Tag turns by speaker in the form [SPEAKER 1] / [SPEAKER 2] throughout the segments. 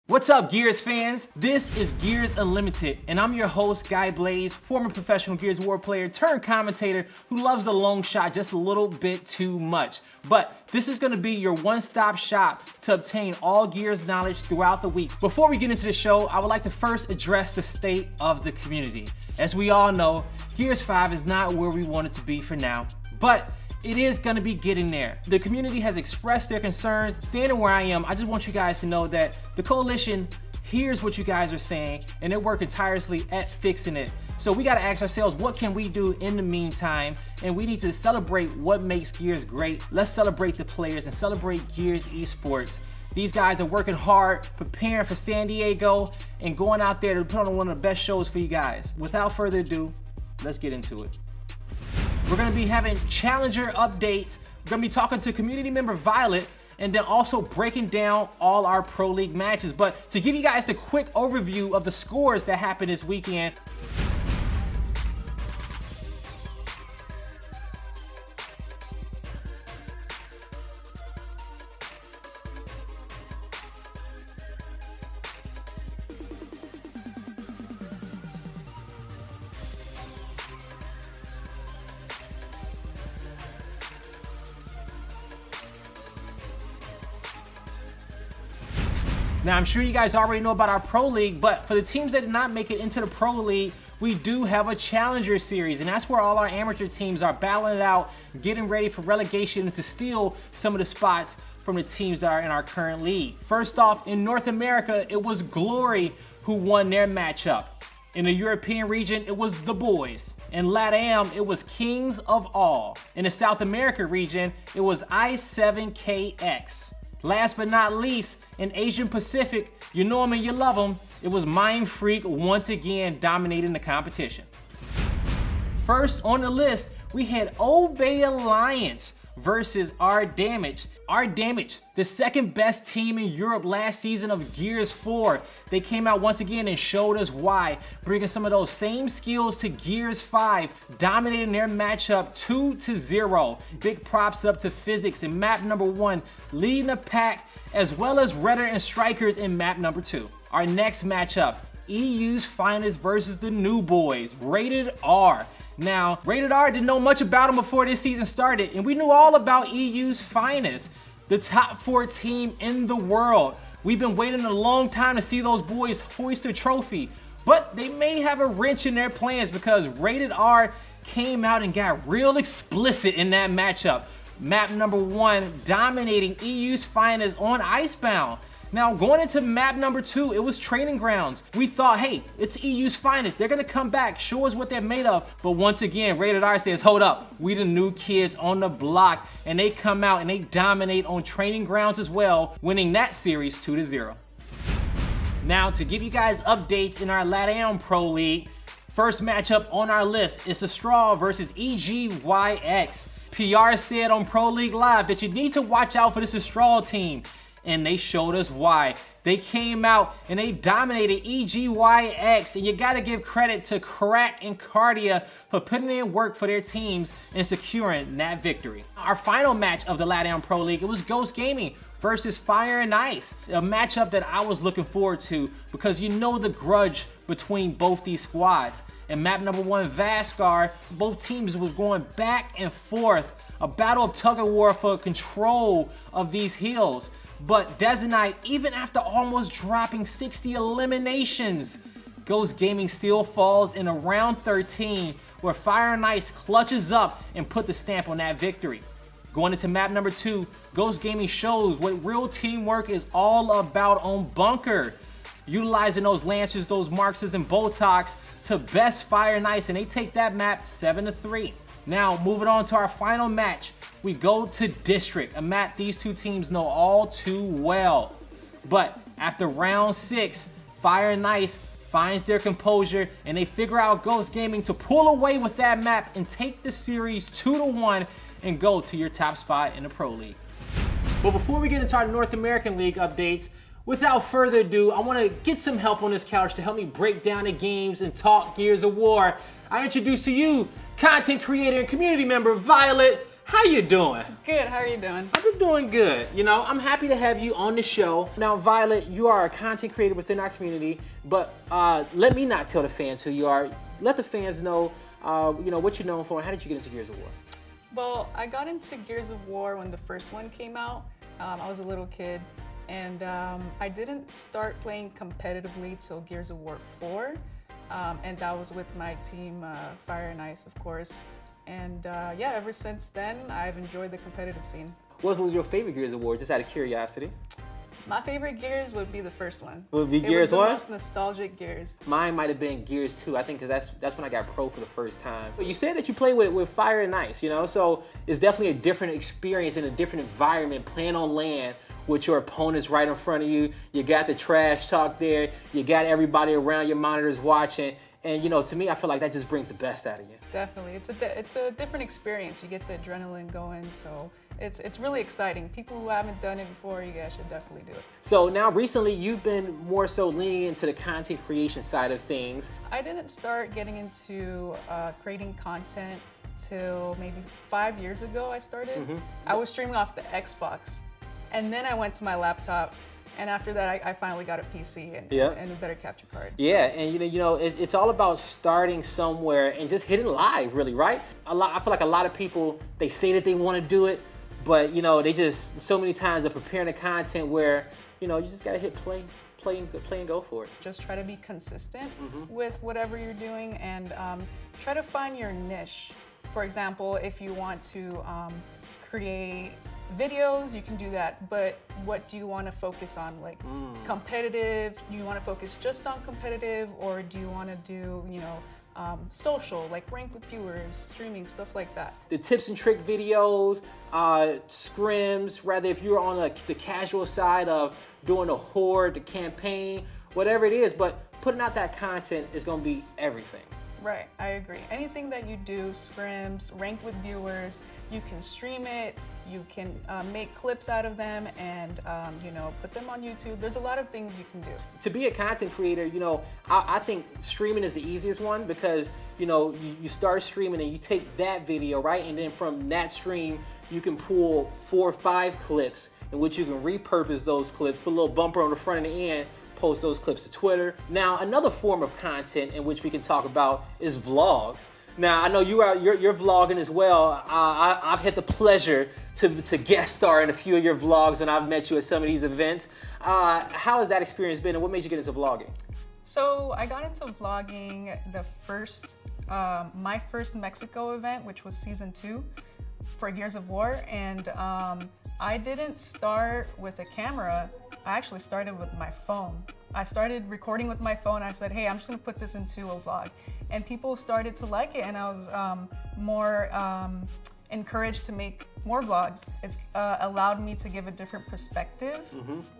[SPEAKER 1] What's up, Gears fans? This is Gears Unlimited, and I'm your host, Guy Blaze, former professional Gears of War player turned commentator who loves the long shot just a little bit too much. But this is gonna be your one-stop shop to obtain all Gears knowledge throughout the week. Before we get into the show, I would like to first address the state of the community. As we all know, Gears 5 is not where we want it to be for now, but it is gonna be getting there. The community has expressed their concerns. Standing where I am, I just want you guys to know that the coalition hears what you guys are saying and they're working tirelessly at fixing it. So we gotta ask ourselves, what can we do in the meantime? And we need to celebrate what makes Gears great. Let's celebrate the players and celebrate Gears Esports. These guys are working hard, preparing for San Diego and going out there to put on one of the best shows for you guys. Without further ado, let's get into it. We're gonna be having Challenger updates. We're gonna be talking to community member Violet and then also breaking down all our Pro League matches. But to give you guys the quick overview of the scores that happened this weekend, now, I'm sure you guys already know about our Pro League, but for the teams that did not make it into the Pro League, we do have a Challenger Series, and that's where all our amateur teams are battling it out, getting ready for relegation to steal some of the spots from the teams that are in our current league. First off, in North America, it was Glory who won their matchup. In the European region, it was The Boys. In LATAM, it was Kings of All. In the South America region, it was I7KX. Last but not least, in Asian Pacific, you know them and you love them, it was Mindfreak once again dominating the competition. First on the list, we had Obey Alliance versus R-Damage. R-Damage, the second best team in Europe last season of Gears 4. They came out once again and showed us why, bringing some of those same skills to Gears 5, dominating their matchup 2-0. Big props up to Physics in map number 1, leading the pack, as well as Redder and Strikers in map number 2. Our next matchup, EU's Finest versus the New Boys, Rated R. Now, Rated R didn't know much about them before this season started, and we knew all about EU's Finest, the top 4 team in the world. We've been waiting a long time to see those boys hoist a trophy, but they may have a wrench in their plans because Rated R came out and got real explicit in that matchup. Map number 1, dominating EU's Finest on Icebound. Now, going into map number 2, it was Training Grounds. We thought, hey, it's EU's Finest. They're gonna come back, show us what they're made of. But once again, Rated R says, hold up, we the new kids on the block. And they come out and they dominate on Training Grounds as well, winning that series 2-0. Now, to give you guys updates in our LATAM Pro League, first matchup on our list is Astral versus EGYX. PR said on Pro League Live that you need to watch out for this Astral team. And they showed us why. They came out and they dominated EGYX, and you gotta give credit to Crack and Cardia for putting in work for their teams and securing that victory. Our final match of the LATAM Pro League, it was Ghost Gaming versus Fire and Ice, a matchup that I was looking forward to because you know the grudge between both these squads. In map number 1, Vascar, both teams was going back and forth, a battle of tug of war for control of these hills. But Detonite, even after almost dropping 60 eliminations, Ghost Gaming still falls in a round 13 where Fire and Ice clutches up and put the stamp on that victory. Going into map number 2, Ghost Gaming shows what real teamwork is all about on Bunker. Utilizing those Lancers, those Marxes, and Botox to best Fire and Ice, and they take that map 7-3. Now, moving on to our final match, we go to District, a map these two teams know all too well. But after round 6, Fire and Ice finds their composure and they figure out Ghost Gaming to pull away with that map and take the series 2-1 and go to your top spot in the Pro League. But before we get into our North American League updates, without further ado, I want to get some help on this couch to help me break down the games and talk Gears of War. I introduce to you content creator and community member Violet. How you doing?
[SPEAKER 2] Good, how are you doing?
[SPEAKER 1] I've been doing good. You know, I'm happy to have you on the show. Now, Violet, you are a content creator within our community, but let me not tell the fans who you are. Let the fans know, what you're known for, and how did you get into Gears of War?
[SPEAKER 2] Well, I got into Gears of War when the first one came out. I was a little kid, and I didn't start playing competitively till Gears of War 4, and that was with my team, Fire and Ice, of course. And yeah, ever since then, I've enjoyed the competitive scene.
[SPEAKER 1] What was your favorite Gears of War, just out of curiosity?
[SPEAKER 2] My favorite Gears would be the first one.
[SPEAKER 1] Would be
[SPEAKER 2] It
[SPEAKER 1] Gears
[SPEAKER 2] was the
[SPEAKER 1] what?
[SPEAKER 2] most nostalgic Gears.
[SPEAKER 1] Mine might have been Gears 2, I think, because that's when I got pro for the first time. But you said that you played with Fire and Ice, so it's definitely a different experience and a different environment playing on land with your opponents right in front of you. You got the trash talk there. You got everybody around your monitors watching. And to me, I feel like that just brings the best out of you.
[SPEAKER 2] Definitely, it's a different experience. You get the adrenaline going, so it's really exciting. People who haven't done it before, you guys should definitely do it.
[SPEAKER 1] So now recently, you've been more so leaning into the content creation side of things.
[SPEAKER 2] I didn't start getting into creating content till maybe 5 years ago. I started. I was streaming off the Xbox, and then I went to my laptop. And after that, I finally got a PC and a better capture card.
[SPEAKER 1] Yeah, and it's all about starting somewhere and just hitting live, really, right? I feel like a lot of people, they say that they want to do it, but they just so many times are preparing the content where you just gotta hit play and go for it.
[SPEAKER 2] Just try to be consistent with whatever you're doing, and try to find your niche. For example, if you want to create videos, you can do that, but what do you want to focus on? Like competitive, do you want to focus just on competitive, or do you want to do social, like rank with viewers, streaming, stuff like that?
[SPEAKER 1] The tips and trick videos, scrims, rather if you're on the casual side of doing a horde, the campaign, whatever it is, but putting out that content is going to be everything.
[SPEAKER 2] Right, I agree. Anything that you do, scrims, rank with viewers, you can stream it, you can make clips out of them and put them on YouTube. There's a lot of things you can do. To
[SPEAKER 1] be a content creator, I think streaming is the easiest one because, you start streaming and you take that video, right? And then from that stream, you can pull 4 or 5 clips in which you can repurpose those clips, put a little bumper on the front and the end, post those clips to Twitter. Now, another form of content in which we can talk about is vlogs. Now, I know you're vlogging as well. I've had the pleasure to guest star in a few of your vlogs, and I've met you at some of these events. How has that experience been, and what made you get into vlogging?
[SPEAKER 2] So I got into vlogging my first Mexico event, which was season 2 for Gears of War, and I didn't start with a camera. I actually started with my phone. I started recording with my phone. I said, hey, I'm just gonna put this into a vlog. And people started to like it, and I was more encouraged to make more vlogs. It's allowed me to give a different perspective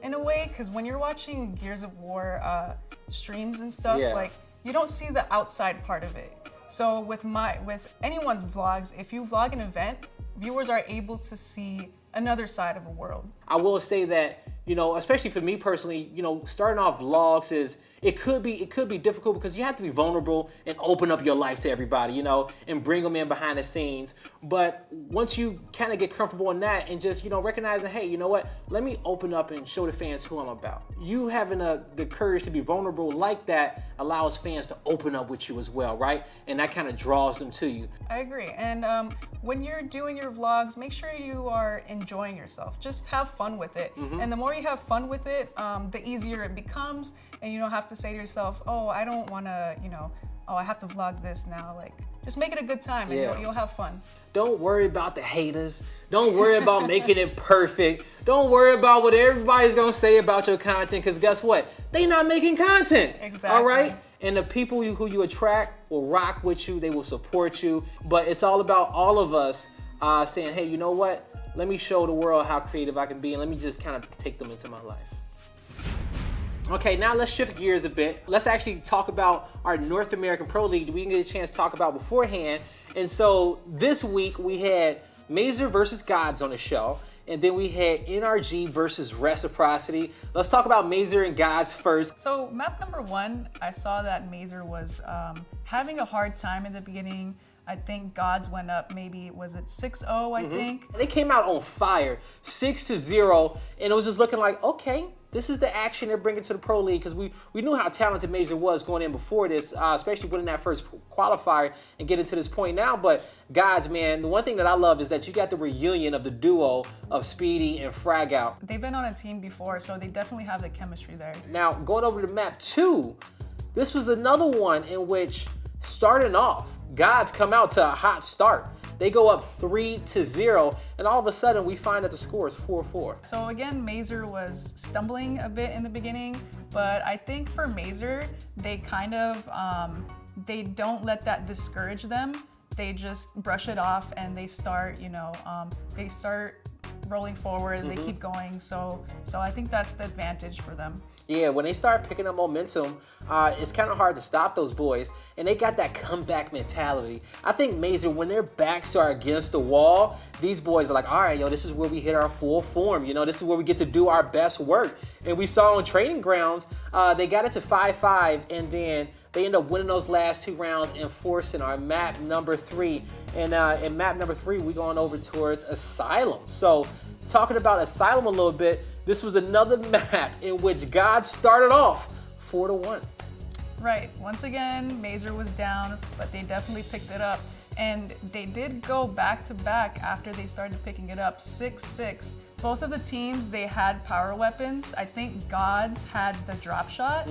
[SPEAKER 2] in a way, because when you're watching Gears of War streams and stuff, like you don't see the outside part of it. So with anyone's vlogs, if you vlog an event, viewers are able to see another side of a world.
[SPEAKER 1] I will say that, especially for me personally, starting off vlogs it could be difficult because you have to be vulnerable and open up your life to everybody, and bring them in behind the scenes. But once you kind of get comfortable in that and just, recognizing, hey, you know what, let me open up and show the fans who I'm about. You having the courage to be vulnerable like that allows fans to open up with you as well, right? And that kind of draws them to you.
[SPEAKER 2] I agree. And when you're doing your vlogs, make sure you are enjoying yourself. Just have fun with it. And the more you have fun with it, the easier it becomes. And you don't have to say to yourself, oh, I don't want to, I have to vlog this now. Like, just make it a good time and you'll have fun.
[SPEAKER 1] Don't worry about the haters. Don't worry about making it perfect. Don't worry about what everybody's going to say about your content, because guess what? They not making content.
[SPEAKER 2] Exactly.
[SPEAKER 1] All right? And the people who you attract will rock with you. They will support you. But it's all about all of us saying, hey, you know what? Let me show the world how creative I can be, and let me just kind of take them into my life. Okay, now let's shift gears a bit. Let's actually talk about our North American Pro League that we didn't get a chance to talk about beforehand. And so this week we had Mazer versus Gods on the show, and then we had NRG versus Reciprocity. Let's talk about Mazer and Gods first.
[SPEAKER 2] So map number 1, I saw that Mazer was having a hard time in the beginning. I think Gods went up maybe, was it 6-0, I think?
[SPEAKER 1] And they came out on fire, 6-0, and it was just looking like, okay, this is the action they're bringing to the Pro League, because we knew how talented Mazur was going in before this, especially winning that first qualifier and getting to this point now. But Gods, man, the one thing that I love is that you got the reunion of the duo of Speedy and Frag Out.
[SPEAKER 2] They've been on a team before, so they definitely have the chemistry there.
[SPEAKER 1] Now, going over to map 2, this was another one in which, starting off, Gods come out to a hot start. They go up 3-0, and all of a sudden we find that the score is 4-4.
[SPEAKER 2] So again, Mazur was stumbling a bit in the beginning, but I think for Mazur, they kind of, they don't let that discourage them. They just brush it off and they start, they start rolling forward and they keep going. So I think that's the advantage for them.
[SPEAKER 1] Yeah, when they start picking up momentum, it's kind of hard to stop those boys. And they got that comeback mentality. I think Mazur, when their backs are against the wall, these boys are like, all right, this is where we hit our full form. This is where we get to do our best work. And we saw on Training Grounds, they got it to 5-5, and then they end up winning those last 2 rounds and forcing our map number 3. And in map number 3, we're going over towards Asylum. So talking about Asylum a little bit, this was another map in which God started off 4-1.
[SPEAKER 2] Right. Once again, Mazur was down, but they definitely picked it up. And they did go back-to-back after they started picking it up, 6-6. Both of the teams, they had power weapons. I think Gods had the drop shot.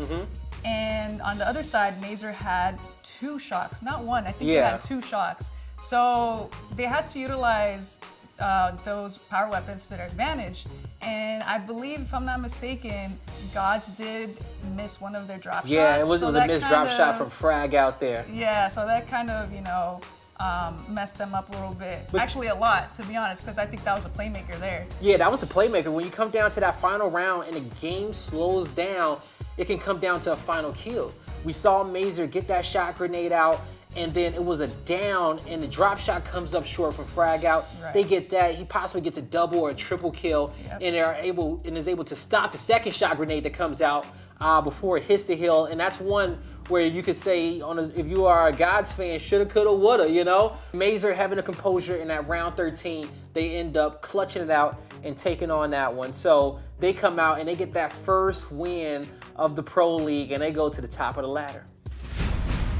[SPEAKER 2] And on the other side, Mazur had 2 shocks. Not one, I think they had 2 shocks. So they had to utilize those power weapons to their advantage. And I believe, if I'm not mistaken, Gods did miss one of their drop shots.
[SPEAKER 1] Yeah, it was a missed drop shot from Frag out there.
[SPEAKER 2] Yeah, so that kind of, messed them up a little bit. Actually, a lot, to be honest, because I think that was the playmaker there.
[SPEAKER 1] Yeah, that was the playmaker. When you come down to that final round and the game slows down, it can come down to a final kill. We saw Mazur get that shot grenade out, and then it was a down, and the drop shot comes up short from Frag Out.
[SPEAKER 2] Right.
[SPEAKER 1] They get that. He possibly gets a double or a triple kill, and is able to stop the second shot grenade that comes out before it hits the hill. And that's one where you could say, if you are a Gods fan, shoulda, coulda, woulda, Mazur having a composure in that round 13, they end up clutching it out and taking on that one. So they come out and they get that first win of the Pro League, and they go to the top of the ladder.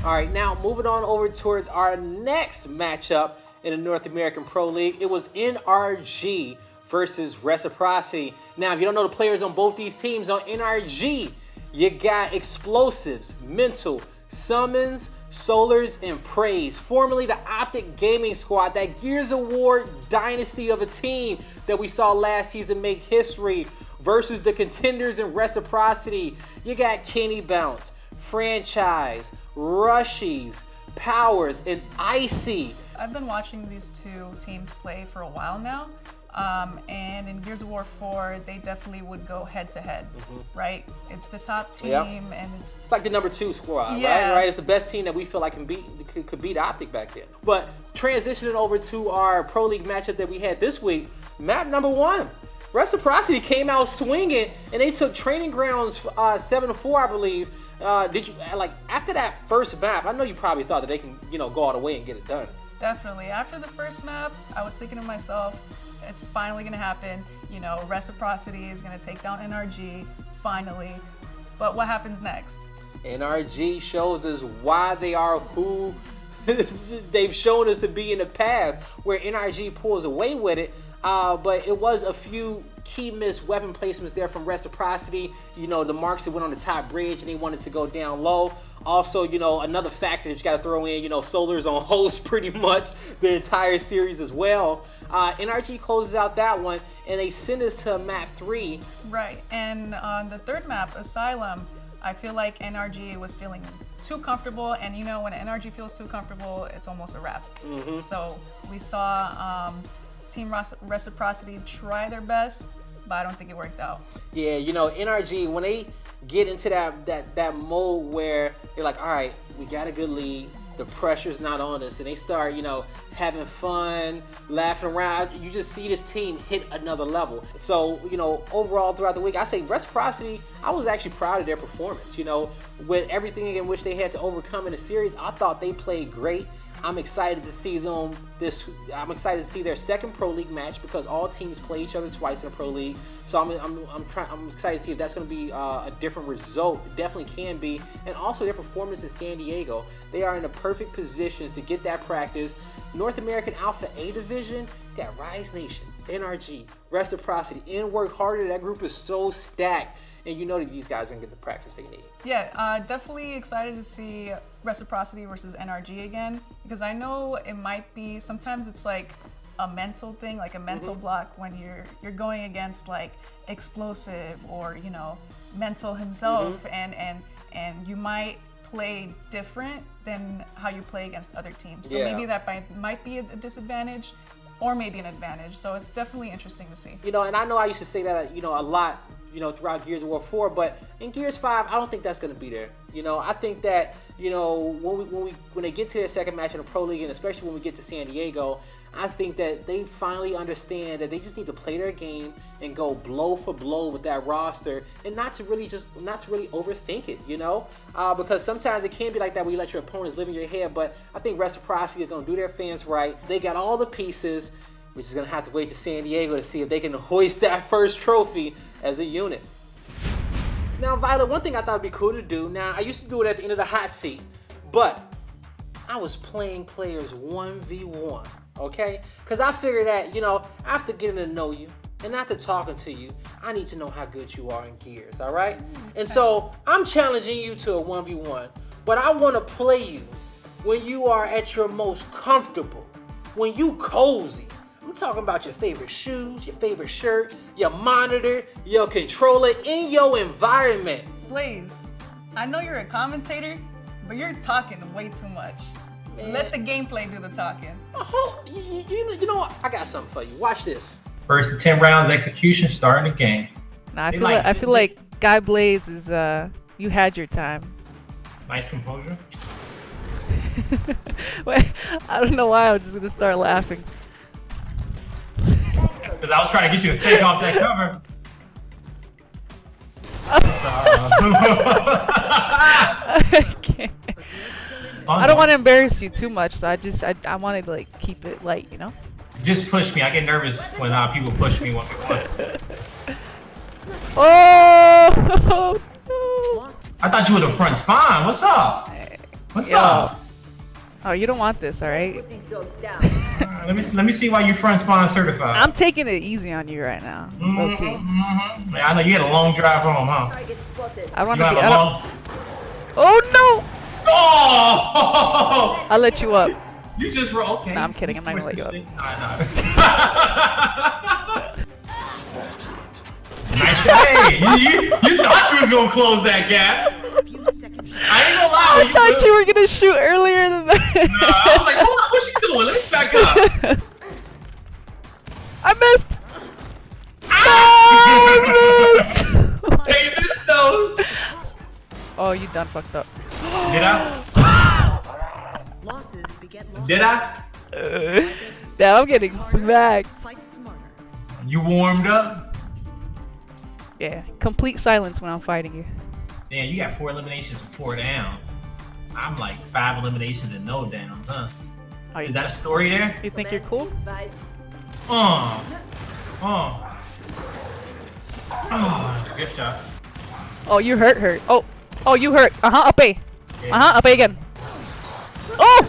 [SPEAKER 1] All right, now moving on over towards our next matchup in the North American Pro League. It was NRG versus Reciprocity. Now, if you don't know the players on both these teams, on NRG, you got Explosives, Mental, Summons, Solars, and Praise, formerly the Optic Gaming Squad, that Gears of War dynasty of a team that we saw last season make history, versus the contenders in Reciprocity. You got Kenny Bounce, Franchise, Rushies, Powers, and Icy.
[SPEAKER 2] I've been watching these 2 teams play for a while now. And in Gears of War 4, they definitely would go head-to-head, right? It's the top team, and it's
[SPEAKER 1] like the number 2 squad,
[SPEAKER 2] yeah.
[SPEAKER 1] right? It's the best team that we feel like could beat Optic back then. But transitioning over to our Pro League matchup that we had this week, map number 1. Reciprocity came out swinging, and they took Training Grounds 7-4, I believe. Did you after that first map? I know you probably thought that they can, go all the way and get it done.
[SPEAKER 2] Definitely. After the first map, I was thinking to myself, it's finally going to happen. Reciprocity is going to take down NRG, finally. But what happens next?
[SPEAKER 1] NRG shows us why they are who they've shown us to be in the past, where NRG pulls away with it. But it was a few key missed weapon placements there from Reciprocity. The marks that went on the top bridge and they wanted to go down low. Also, another factor that you got to throw in, Solar's on host pretty much the entire series as well. NRG closes out that one, and they send us to map 3.
[SPEAKER 2] Right, and on the third map, Asylum, I feel like NRG was feeling too comfortable, and when NRG feels too comfortable, it's almost a wrap. So we saw Team Reciprocity try their best, but I don't think it worked out. Yeah,
[SPEAKER 1] NRG, when they get into that mode where they're like, all right, we got a good lead, the pressure's not on us, and they start, having fun, laughing around, you just see this team hit another level. So, overall throughout the week, I say Reciprocity, I was actually proud of their performance. With everything in which they had to overcome in the series, I thought they played great. I'm excited to see them I'm excited to see their second Pro League match because all teams play each other twice in a Pro League. So I'm excited to see if that's going to be a different result. It definitely can be, and also their performance in San Diego. They are in the perfect positions to get that practice. North American Alpha A division, got Rise Nation, NRG, Reciprocity, and Work Harder. That group is so stacked, and you know that these guys are gonna get the practice they need.
[SPEAKER 2] Yeah, definitely excited to see Reciprocity versus NRG again, because I know it might be, sometimes it's like a mental thing, like a mental block when you're going against like Explosive or, you know, Mental himself, and you might play different than how you play against other teams. So maybe that might be a disadvantage or maybe an advantage. So it's definitely interesting to see.
[SPEAKER 1] You know, and I know I used to say that, you know, a lot, you know, throughout Gears of War 4, but in Gears 5, I don't think that's going to be there. You know, I think that, you know, when they get to their second match in the Pro League, and especially when we get to San Diego, I think that they finally understand that they just need to play their game and go blow for blow with that roster, and not to really overthink it, you know, because sometimes it can be like that where you let your opponents live in your head. But I think Reciprocity is going to do their fans right. They got all the pieces. We're just going to have to wait to San Diego to see if they can hoist that first trophy as a unit. Now, Violet, one thing I thought would be cool to do, now I used to do it at the end of the hot seat, but I was playing players 1v1, okay? Because I figured that, you know, after getting to know you and after talking to you, I need to know how good you are in Gears, all right? And so I'm challenging you to a 1v1, but I want to play you when you are at your most comfortable, when you cozy. I'm talking about your favorite shoes, your favorite shirt, your monitor, your controller, in your environment.
[SPEAKER 2] Blaze, I know you're a commentator, but you're talking way too much. Man. Let the gameplay do the talking.
[SPEAKER 1] You know what? I got something for you. Watch this.
[SPEAKER 3] First to 10 rounds execution starting the game.
[SPEAKER 4] Nah, I feel like Guy Blaze is you had your time.
[SPEAKER 3] Nice composure.
[SPEAKER 4] Wait, I don't know why I'm just gonna start laughing.
[SPEAKER 3] Because I was trying to get you to fake off that cover.
[SPEAKER 4] I don't want to embarrass you too much, so I wanted to like keep it light, you know?
[SPEAKER 3] Just push me. I get nervous when people push me 1v1.
[SPEAKER 4] Oh! No.
[SPEAKER 3] I thought you were the front spawn. What's up? What's up?
[SPEAKER 4] Oh, you don't want this, all right?
[SPEAKER 5] Put these dogs down.
[SPEAKER 3] Let me see why you front spawn certified.
[SPEAKER 4] I'm taking it easy on you right now. Okay.
[SPEAKER 3] I know you had a long drive home, huh?
[SPEAKER 5] Target
[SPEAKER 4] I want
[SPEAKER 3] You
[SPEAKER 4] to be.
[SPEAKER 3] have a long...
[SPEAKER 4] Oh no!
[SPEAKER 3] Oh!
[SPEAKER 4] I'll let you up.
[SPEAKER 3] You just were okay.
[SPEAKER 4] Nah, I'm kidding. I'm not gonna let you up.
[SPEAKER 3] Nice try. You thought you was gonna close that gap. I ain't gonna lie.
[SPEAKER 4] I thought you were gonna shoot earlier than that.
[SPEAKER 3] No, I was like, hold on, what's she doing? Let me back up.
[SPEAKER 4] I missed. No, I missed.
[SPEAKER 3] Hey, missed those.
[SPEAKER 4] Oh, you done fucked up.
[SPEAKER 3] Did I?
[SPEAKER 5] losses beget losses.
[SPEAKER 3] Did I?
[SPEAKER 4] Now I'm getting smacked.
[SPEAKER 5] Fight smarter.
[SPEAKER 3] You warmed up?
[SPEAKER 4] Yeah, complete silence when I'm fighting you.
[SPEAKER 3] Damn, you got 4 eliminations and 4 downs. I'm like 5 eliminations and no downs, huh?
[SPEAKER 4] Oh,
[SPEAKER 3] Is that a story there?
[SPEAKER 4] You think you're cool?
[SPEAKER 3] Good shot.
[SPEAKER 4] Oh, you hurt. Oh, you hurt. Up A. Up A again. Oh!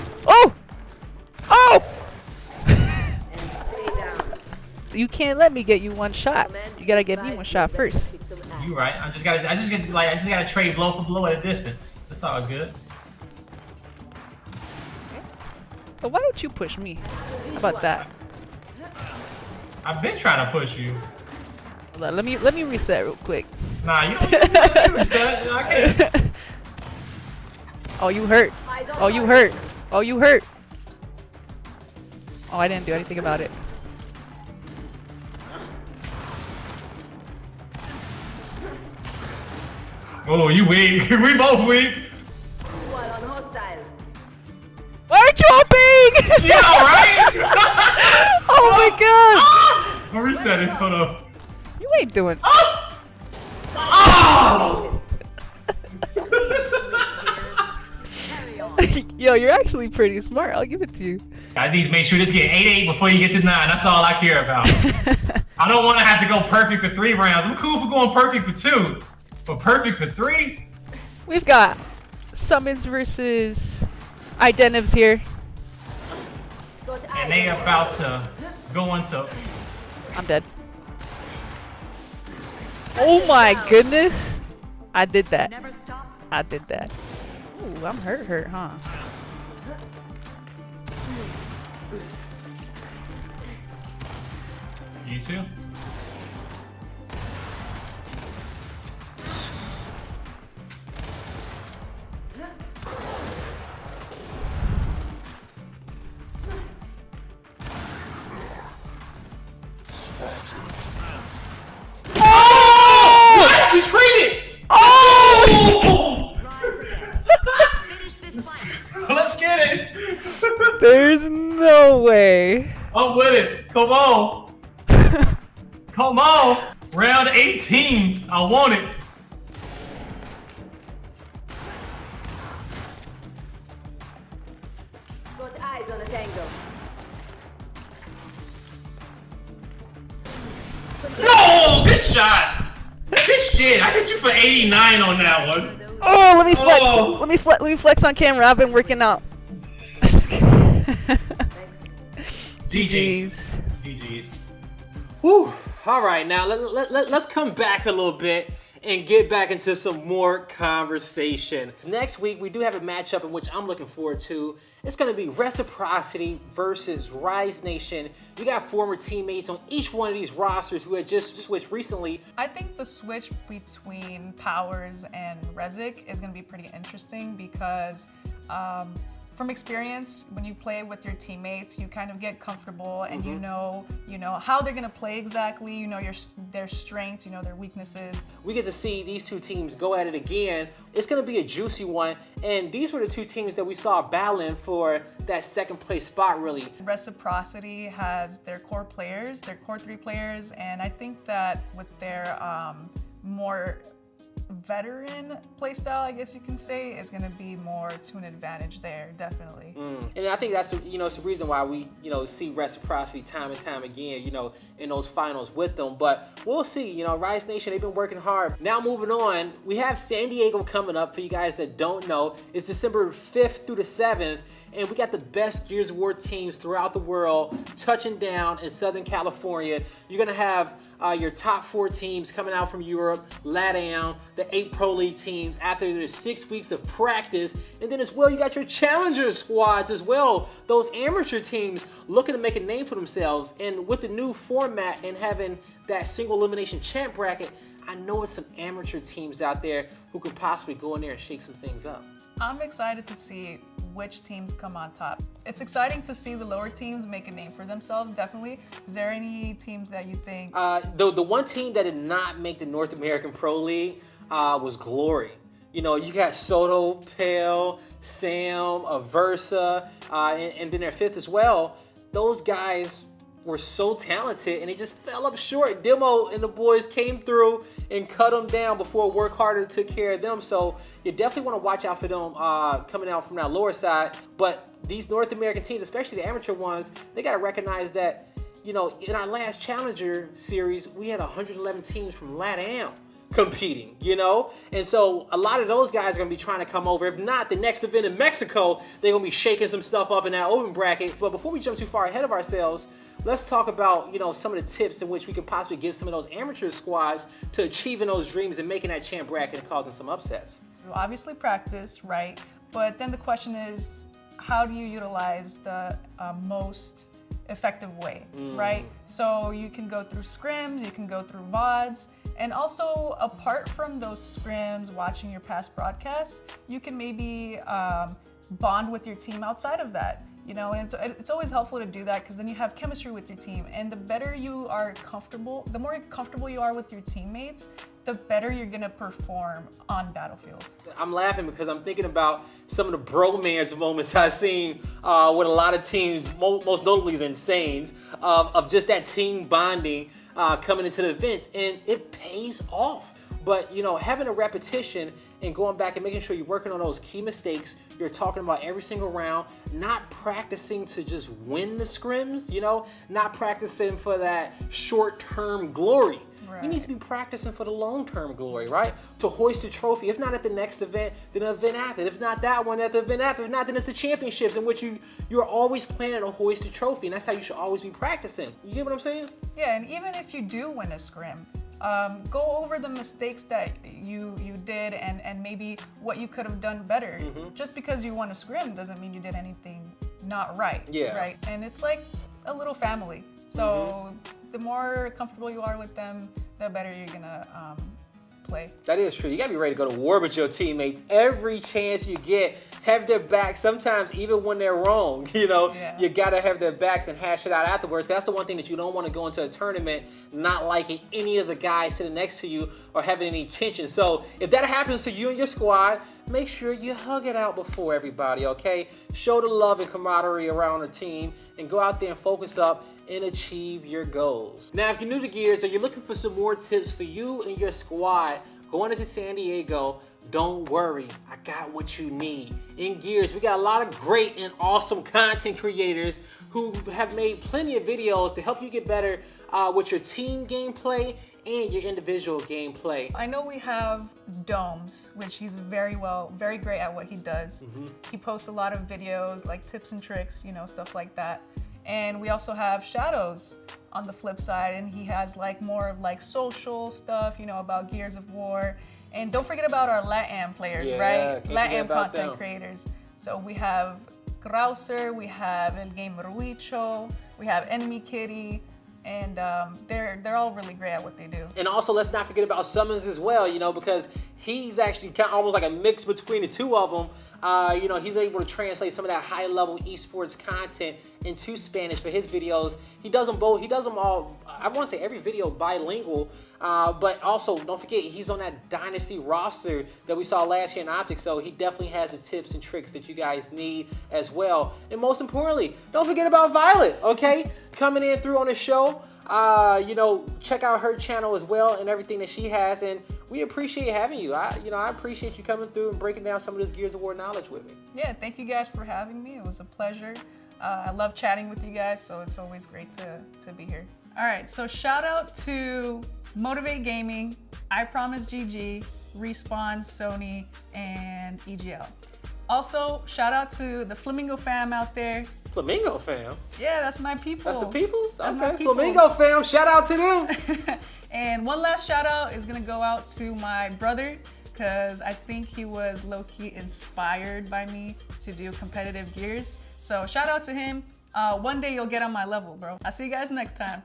[SPEAKER 4] You can't let me get you one shot. You gotta get me one shot first.
[SPEAKER 3] You right. I just gotta trade blow for blow at a distance. That's all good.
[SPEAKER 4] So why don't you push me? How about that?
[SPEAKER 3] I've been trying to push you.
[SPEAKER 4] Hold on, let me reset real quick.
[SPEAKER 3] Nah, you don't reset. I can't.
[SPEAKER 4] Oh, you hurt. Oh, you hurt. Oh, you hurt. Oh, I didn't do anything about it.
[SPEAKER 3] Oh, you weak. We both weak.
[SPEAKER 5] One on hostiles.
[SPEAKER 4] Why aren't you opening?
[SPEAKER 3] Yeah, right?
[SPEAKER 4] Oh my god.
[SPEAKER 3] I'm resetting. Hold up.
[SPEAKER 4] You ain't doing.
[SPEAKER 3] Oh!
[SPEAKER 5] Carry on.
[SPEAKER 4] Yo, you're actually pretty smart. I'll give it to you.
[SPEAKER 3] I need to make sure this get 8-8 before you get to 9. That's all I care about. I don't want to have to go perfect for 3 rounds. I'm cool for going perfect for 2, but perfect for 3?
[SPEAKER 4] We've got Summons versus Identivs here.
[SPEAKER 5] Got
[SPEAKER 3] And
[SPEAKER 5] eyes
[SPEAKER 3] they
[SPEAKER 5] on
[SPEAKER 3] about to go into.
[SPEAKER 4] I'm dead. Oh my goodness. I did that.
[SPEAKER 5] Never stop.
[SPEAKER 4] I did that. Ooh, I'm hurt, huh?
[SPEAKER 3] You too? Oh! We traded! Oh!
[SPEAKER 5] Finish this fight.
[SPEAKER 3] Let's get it!
[SPEAKER 4] There's no way.
[SPEAKER 3] I'm with it. Come on. Come on. Round 18. I want it.
[SPEAKER 5] Got eyes on a tango.
[SPEAKER 3] No! Good shot. Good shit. I hit you for 89 on that one.
[SPEAKER 4] Oh, let me flex.
[SPEAKER 3] Oh.
[SPEAKER 4] Let me flex on camera. I've been working out.
[SPEAKER 5] Thanks.
[SPEAKER 3] GG.
[SPEAKER 4] Jeez.
[SPEAKER 3] GG's.
[SPEAKER 1] Whew. All right, now let's come back a little bit and get back into some more conversation. Next week, we do have a matchup in which I'm looking forward to. It's going to be Reciprocity versus Rise Nation. You got former teammates on each one of these rosters who had just switched recently.
[SPEAKER 2] I think the switch between Powers and Rezik is going to be pretty interesting because from experience, when you play with your teammates, you kind of get comfortable and you know how they're going to play exactly, you know their strengths, you know their weaknesses.
[SPEAKER 1] We get to see these two teams go at it again. It's going to be a juicy one, and these were the two teams that we saw battling for that second place spot, really.
[SPEAKER 2] Reciprocity has their core players, their core 3 players, and I think that with their more veteran playstyle, I guess you can say, is going to be more to an advantage there, definitely.
[SPEAKER 1] And I think that's it's the reason why we see Reciprocity time and time again in those finals with them. But we'll see. Rise Nation, they've been working hard. Now moving on, we have San Diego coming up. For you guys that don't know, it's December 5th through the 7th, and we got the best Gears of War teams throughout the world touching down in Southern California. You're gonna have your top 4 teams coming out from Europe, LATAM, the 8 Pro League teams after their 6 weeks of practice, and then as well you got your challenger squads as well, those amateur teams looking to make a name for themselves. And with the new format and having that single elimination champ bracket, I know it's some amateur teams out there who could possibly go in there and shake some things up.
[SPEAKER 2] I'm excited to see which teams come on top. It's exciting to see the lower teams make a name for themselves, definitely. Is there any teams that you think?
[SPEAKER 1] The one team that did not make the North American Pro League was Glory. You got Soto, Pale, Sam, Aversa, and then their 5th as well. Those guys were so talented and they just fell up short. Demo and the boys came through and cut them down before Work Harder took care of them. So you definitely want to watch out for them coming out from that lower side. But these North American teams, especially the amateur ones, they got to recognize that, in our last Challenger series, we had 111 teams from LATAM competing, and so a lot of those guys are going to be trying to come over. If not, the next event in Mexico, they're going to be shaking some stuff up in that open bracket. But before we jump too far ahead of ourselves, let's talk about some of the tips in which we can possibly give some of those amateur squads to achieving those dreams and making that champ bracket and causing some upsets.
[SPEAKER 2] You obviously practice, right? But then the question is, how do you utilize the most effective way, right? So you can go through scrims, you can go through VODs, and also apart from those scrims, watching your past broadcasts, you can maybe bond with your team outside of that. And it's always helpful to do that because then you have chemistry with your team. And the better you are comfortable, the more comfortable you are with your teammates, the better you're gonna perform on Battlefield.
[SPEAKER 1] I'm laughing because I'm thinking about some of the bromance moments I've seen with a lot of teams, most notably the Insanes, of just that team bonding coming into the event, and it pays off. But, you know, having a repetition and going back and making sure you're working on those key mistakes you're talking about every single round, not practicing to just win the scrims, you know, not practicing for that short-term glory.
[SPEAKER 2] Right.
[SPEAKER 1] You need to be practicing for the long-term glory, right? To hoist a trophy. If not at the next event, then the event after. If not that one, at the event after. If not, then it's the championships in which you're always planning to hoist a trophy, and that's how you should always be practicing. You get what I'm saying?
[SPEAKER 2] Yeah, and even if you do win a scrim, go over the mistakes that you did and maybe what you could have done better. Just because you won a scrim doesn't mean you did anything not right.
[SPEAKER 1] Yeah.
[SPEAKER 2] Right. And it's like a little family. So the more comfortable you are with them, the better you're gonna play.
[SPEAKER 1] That is true. You gotta be ready to go to war with your teammates every chance you get. Have their back. Sometimes even when they're wrong, you know,
[SPEAKER 2] Yeah.
[SPEAKER 1] you gotta have their backs and hash it out afterwards. That's the one thing that you don't want to go into a tournament not liking any of the guys sitting next to you or having any tension. So if that happens to you and your squad, make sure you hug it out before everybody, okay? Show the love and camaraderie around the team and go out there and focus up and achieve your goals. Now, if you're new to Gears or you're looking for some more tips for you and your squad going into San Diego, don't worry, I got what you need. In Gears, we got a lot of great and awesome content creators who have made plenty of videos to help you get better with your team gameplay and your individual gameplay.
[SPEAKER 2] I know we have Domes, which he's very great at what he does. He posts a lot of videos like tips and tricks, you know, stuff like that. And we also have Shadows on the flip side, and he has like more of like social stuff, you know, about Gears of War. And don't forget about our LATAM players,
[SPEAKER 1] Yeah,
[SPEAKER 2] right?
[SPEAKER 1] can't forget
[SPEAKER 2] LATAM
[SPEAKER 1] about
[SPEAKER 2] content
[SPEAKER 1] them.
[SPEAKER 2] creators. So we have Krauser, we have El Gamer Ruicho, we have Enemy Kitty, and they're all really great at what they do.
[SPEAKER 1] And also, let's not forget about Summons as well, you know, because he's actually kind of almost like a mix between the two of them. You know, he's able to translate some of that high-level esports content into Spanish for his videos. He does them both. He does them all, I want to say every video bilingual, but also don't forget he's on that Dynasty roster that we saw last year in Optic, so he definitely has the tips and tricks that you guys need as well. And most importantly, don't forget about Violet, okay? Coming in through on the show. You know, check out her channel as well and everything that she has, and we appreciate having you. I appreciate you coming through and breaking down some of this Gears of War knowledge with me.
[SPEAKER 2] Yeah, thank you guys for having me. It was a pleasure. I love chatting with you guys, so it's always great to be here. All right, so shout out to Motivate Gaming, I Promise GG, Respawn, Sony, and EGL. Also, shout out to the Flamingo fam out there.
[SPEAKER 1] Flamingo fam?
[SPEAKER 2] Yeah, that's my people.
[SPEAKER 1] That's the peoples?
[SPEAKER 2] That's my
[SPEAKER 1] Okay,
[SPEAKER 2] peoples.
[SPEAKER 1] Flamingo fam, shout out to them.
[SPEAKER 2] And one last shout out is gonna go out to my brother, because I think he was low-key inspired by me to do competitive Gears. So shout out to him. One day you'll get on my level, bro. I'll see you guys next time.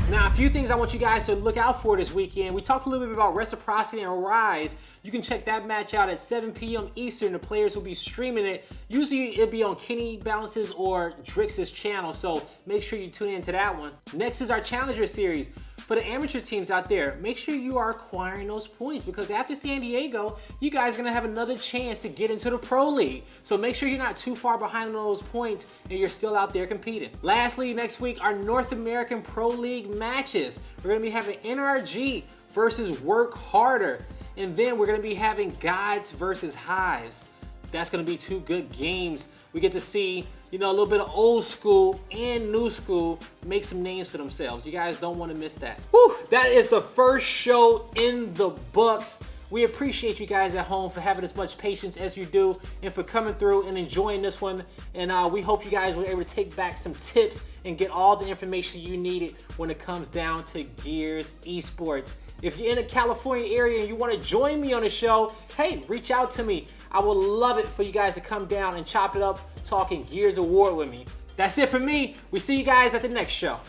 [SPEAKER 1] Now, a few things I want you guys to look out for this weekend. We talked a little bit about Reciprocity and Rise. You can check that match out at 7 p.m. Eastern. The players will be streaming it. Usually it'll be on Kenny Bounce's or Drix's channel, so make sure you tune into that one. Next is our Challenger Series. For the amateur teams out there, make sure you are acquiring those points, because after San Diego, you guys are going to have another chance to get into the Pro League. So make sure you're not too far behind on those points and you're still out there competing. Lastly, next week, our North American Pro League matches. We're going to be having NRG versus Work Harder. And then we're going to be having Gods versus Hives. That's going to be two good games. We get to see, you know, a little bit of old school and new school make some names for themselves. You guys don't want to miss that. Whew, that is the first show in the books. We appreciate you guys at home for having as much patience as you do and for coming through and enjoying this one. And we hope you guys were able to take back some tips and get all the information you needed when it comes down to Gears Esports. If you're in the California area and you want to join me on the show, hey, reach out to me. I would love it for you guys to come down and chop it up talking Gears of War with me. That's it for me. We see you guys at the next show.